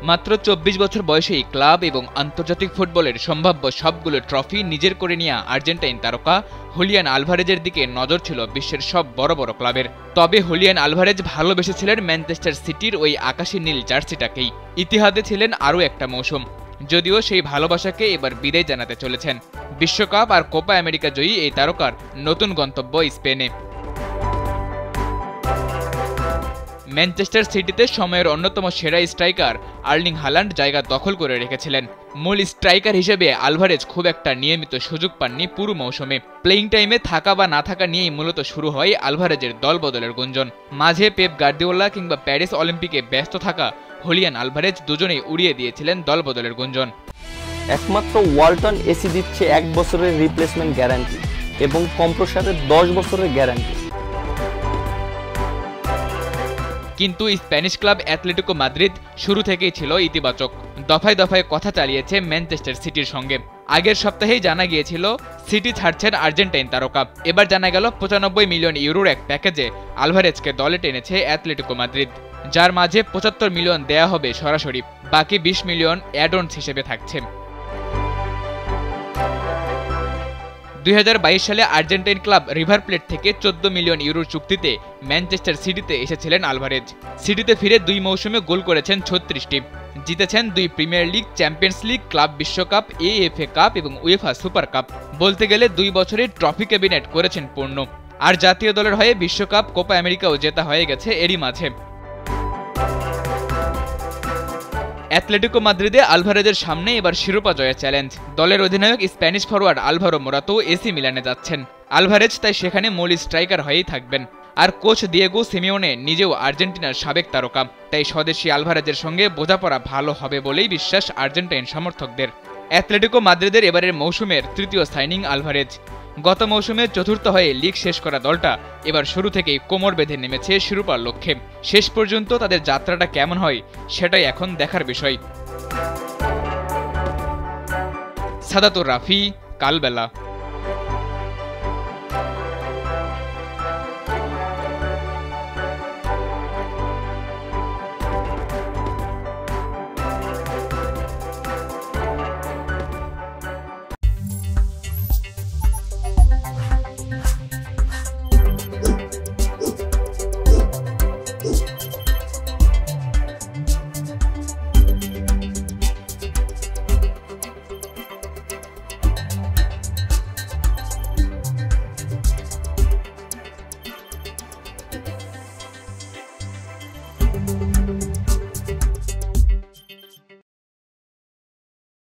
মাত্র ২৪ বছর বয়সেই ক্লাব এবং আন্তর্জাতিক ফুটবলের সম্ভাব্য সবগুলো ট্রফি নিজের করে নেওয়া আর্জেন্টাইন তারকা হুলিয়ান আলভারেজের দিকে নজর ছিল বিশ্বের সব বড় বড় ক্লাবের। তবে হুলিয়ান আলভারেজ ভালোবেসেছিলেন ম্যানচেস্টার সিটির ওই আকাশী নীল জার্সিটাকেই। ইতিহাদে ছিলেন আরও একটা মৌসুম, যদিও সেই ভালোবাসাকে এবার বিদায় জানাতে চলেছেন। বিশ্বকাপ আর কোপা আমেরিকা জয়ী এই তারকার নতুন গন্তব্য স্পেনে। ম্যানচেস্টার সিটিতে সময়ের অন্যতম সেরা স্ট্রাইকার আর্লিং হাল্যান্ড জায়গা দখল করে রেখেছিলেন। মূল স্ট্রাইকার হিসেবে আলভারেজ খুব একটা নিয়মিত সুযোগ পাননি পুরো মৌসুমে। প্লেইং টাইমে থাকা বা না থাকা নিয়েই মূলত শুরু হয় আলভারেজের দল বদলের গুঞ্জন। মাঝে পেপ গার্দিওলা কিংবা প্যারিস অলিম্পিকে ব্যস্ত থাকা হুলিয়ান আলভারেজ দুজনেই উড়িয়ে দিয়েছিলেন দল বদলের গুঞ্জন। একমাত্র ওয়ালটন এসি দিচ্ছে 1 বছরের রিপ্লেসমেন্ট গ্যারান্টি এবং কম্প্রেসারের 10 বছরের গ্যারান্টি। কিন্তু স্প্যানিশ ক্লাব অ্যাথলেটিকো মাদ্রিদ শুরু থেকেই ছিল ইতিবাচক। দফায় দফায় কথা চালিয়েছে ম্যানচেস্টার সিটির সঙ্গে। আগের সপ্তাহেই জানা গিয়েছিল সিটি ছাড়ছেন আর্জেন্টাইন তারকা। এবার জানা গেল 95 মিলিয়ন ইউরোর এক প্যাকেজে আলভারেজকে দলে টেনেছে অ্যাথলেটিকো মাদ্রিদ, যার মাঝে 75 মিলিয়ন দেয়া হবে সরাসরি, বাকি 20 মিলিয়ন অ্যাড-অনস হিসেবে থাকছে। 2022 সালে আর্জেন্টাইন ক্লাব রিভার প্লেট থেকে 14 মিলিয়ন ইউরোর চুক্তিতে ম্যানচেস্টার সিটিতে এসেছিলেন আলভারেজ। সিটিতে ফিরে 2 মৌসুমে গোল করেছেন 36টি, জিতেছেন 2 premier league, champions league, club বিশ্বকাপ, এএফএ কাপ এবং উয়েফা সুপার কাপ। বলতে গেলে 2 বছরের ট্রফি ক্যাবিনেট করেছেন পূর্ণ। আর জাতীয় দলের হয়ে বিশ্বকাপ, কোপা আমেরিকাও জেতা হয়ে গেছে এরই মাঝে। অ্যাথলেটিকো মাদ্রিদে আলভারেজের সামনে এবার শিরোপা জয়ের চ্যালেঞ্জ। দলের অধিনায়ক স্প্যানিশ ফরওয়ার্ড আলভারো মোরাতো এসি মিলানে যাচ্ছেন। আলভারেজ তাই সেখানে মূল স্ট্রাইকার হয়েই থাকবেন। আর কোচ দিয়েগো সিমিওনে নিজেও আর্জেন্টিনার সাবেক তারকা, তাই স্বদেশি আলভারেজের সঙ্গে বোঝাপড়া ভালো হবে বলেই বিশ্বাস আর্জেন্টাইন সমর্থকদের। অ্যাথলেটিকো মাদ্রিদের এবারের মৌসুমের তৃতীয় সাইনিং আলভারেজ। গত মৌসুমে চতুর্থ হয়ে লিগ শেষ করা দলটা এবার শুরু থেকেই কোমর বেঁধে নেমেছে শিরোপার লক্ষ্যে। শেষ পর্যন্ত তাদের যাত্রাটা কেমন হয় সেটাই এখন দেখার বিষয়। সাদাতুর রাফি, কালবেলা।